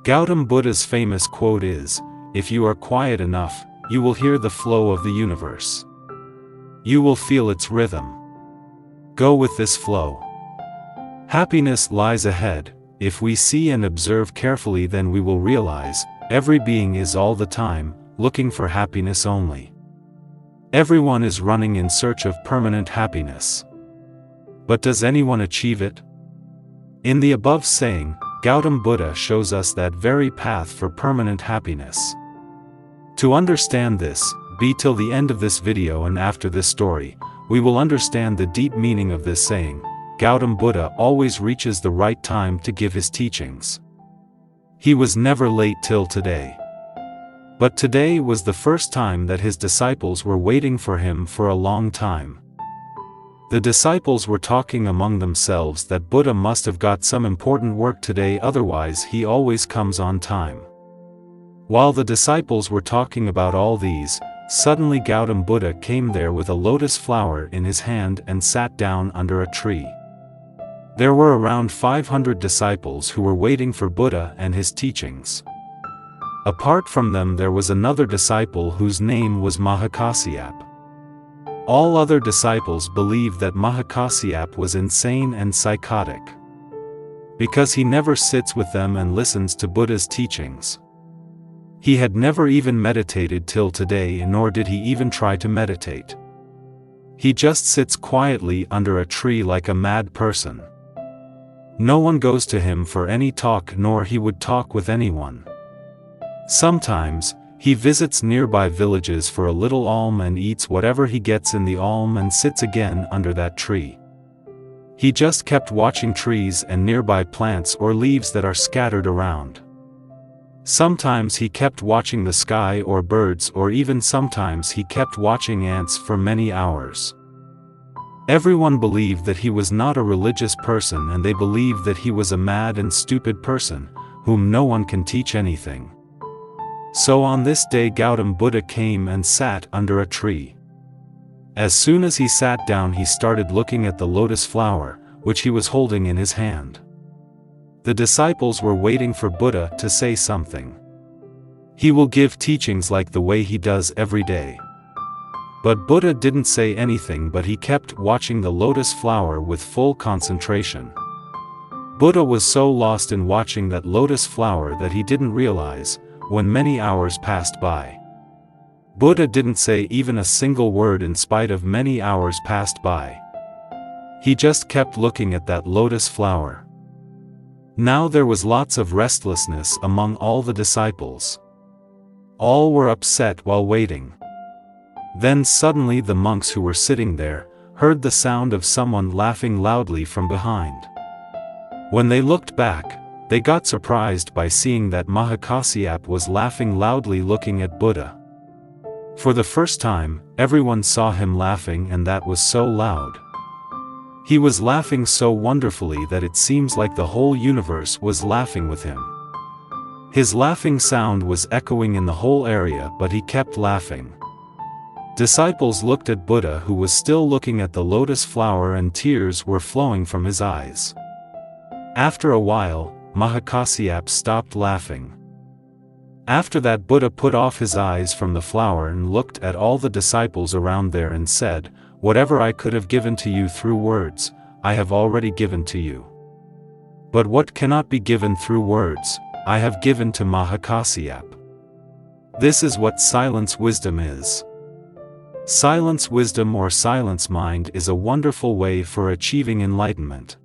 Gautam Buddha's famous quote is, "If you are quiet enough, you will hear the flow of the universe. You will feel its rhythm. Go with this flow. Happiness lies ahead. If we see and observe carefully, then we will realize, every being is all the time, looking for happiness only. Everyone is running in search of permanent happiness. But does anyone achieve it?" In the above saying, Gautam Buddha shows us that very path for permanent happiness. To understand this, be till the end of this video, and after this story, we will understand the deep meaning of this saying. Gautam Buddha always reaches the right time to give his teachings. He was never late till today. But today was the first time that his disciples were waiting for him for a long time. The disciples were talking among themselves that Buddha must have got some important work today, otherwise he always comes on time. While the disciples were talking about all these, suddenly Gautam Buddha came there with a lotus flower in his hand and sat down under a tree. There were around 500 disciples who were waiting for Buddha and his teachings. Apart from them, there was another disciple whose name was Mahakasyapa. All other disciples believed that Mahakasyapa was insane and psychotic, because he never sits with them and listens to Buddha's teachings. He had never even meditated till today, nor did he even try to meditate. He just sits quietly under a tree like a mad person. No one goes to him for any talk, nor he would talk with anyone. Sometimes, he visits nearby villages for a little alm and eats whatever he gets in the alm and sits again under that tree. He just kept watching trees and nearby plants or leaves that are scattered around. Sometimes he kept watching the sky or birds, or even sometimes he kept watching ants for many hours. Everyone believed that he was not a religious person, and they believed that he was a mad and stupid person, whom no one can teach anything. So on this day Gautam Buddha came and sat under a tree. As soon as he sat down, he started looking at the lotus flower, which he was holding in his hand. The disciples were waiting for Buddha to say something. He will give teachings like the way he does every day. But Buddha didn't say anything, but he kept watching the lotus flower with full concentration. Buddha was so lost in watching that lotus flower that he didn't realize, when many hours passed by. Buddha didn't say even a single word in spite of many hours passed by. He just kept looking at that lotus flower. Now there was lots of restlessness among all the disciples. All were upset while waiting. Then suddenly the monks who were sitting there heard the sound of someone laughing loudly from behind. When they looked back, they got surprised by seeing that Mahakasyapa was laughing loudly looking at Buddha. For the first time, everyone saw him laughing, and that was so loud. He was laughing so wonderfully that it seems like the whole universe was laughing with him. His laughing sound was echoing in the whole area, but he kept laughing. Disciples looked at Buddha, who was still looking at the lotus flower, and tears were flowing from his eyes. After a while, Mahakasyapa stopped laughing. After that, Buddha put off his eyes from the flower and looked at all the disciples around there and said, "Whatever I could have given to you through words, I have already given to you. But what cannot be given through words, I have given to Mahakasyapa." This is what silence wisdom is. Silence wisdom, or silence mind, is a wonderful way for achieving enlightenment.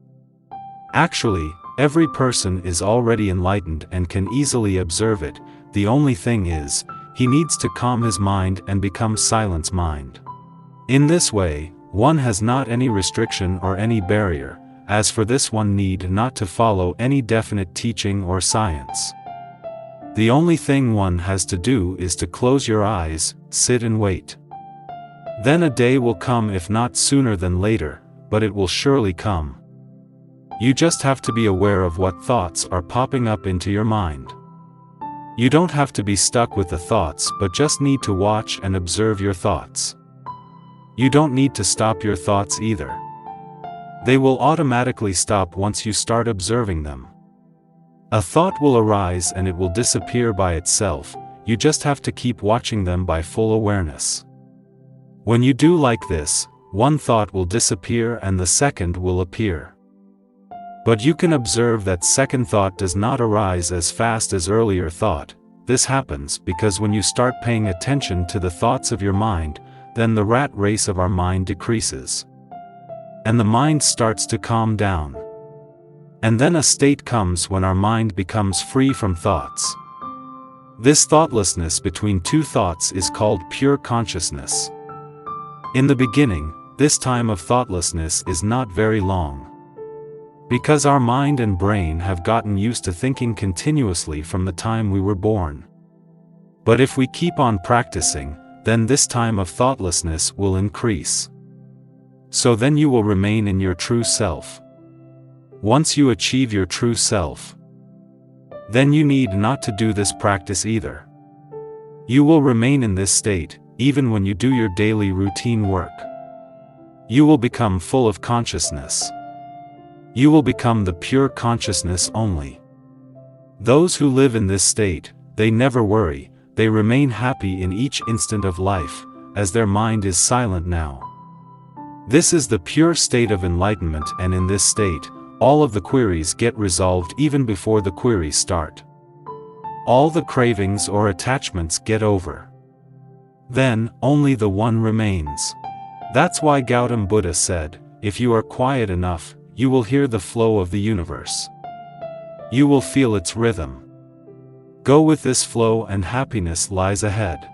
Actually, every person is already enlightened and can easily observe it. The only thing is, he needs to calm his mind and become silence mind. In this way, one has not any restriction or any barrier. As for this, one need not to follow any definite teaching or science. The only thing one has to do is to close your eyes, sit and wait. Then a day will come, if not sooner than later, but it will surely come. You just have to be aware of what thoughts are popping up into your mind. You don't have to be stuck with the thoughts, but just need to watch and observe your thoughts. You don't need to stop your thoughts either. They will automatically stop once you start observing them. A thought will arise and it will disappear by itself, you just have to keep watching them by full awareness. When you do like this, one thought will disappear and the second will appear. But you can observe that second thought does not arise as fast as earlier thought. This happens because when you start paying attention to the thoughts of your mind, then the rat race of our mind decreases. And the mind starts to calm down. And then a state comes when our mind becomes free from thoughts. This thoughtlessness between two thoughts is called pure consciousness. In the beginning, this time of thoughtlessness is not very long. Because our mind and brain have gotten used to thinking continuously from the time we were born. But if we keep on practicing, then this time of thoughtlessness will increase. So then you will remain in your true self. Once you achieve your true self, then you need not to do this practice either. You will remain in this state, even when you do your daily routine work. You will become full of consciousness. You will become the pure consciousness only. Those who live in this state, they never worry, they remain happy in each instant of life, as their mind is silent now. This is the pure state of enlightenment, and in this state, all of the queries get resolved even before the queries start. All the cravings or attachments get over. Then, only the one remains. That's why Gautam Buddha said, if you are quiet enough, you will hear the flow of the universe. You will feel its rhythm. Go with this flow and happiness lies ahead.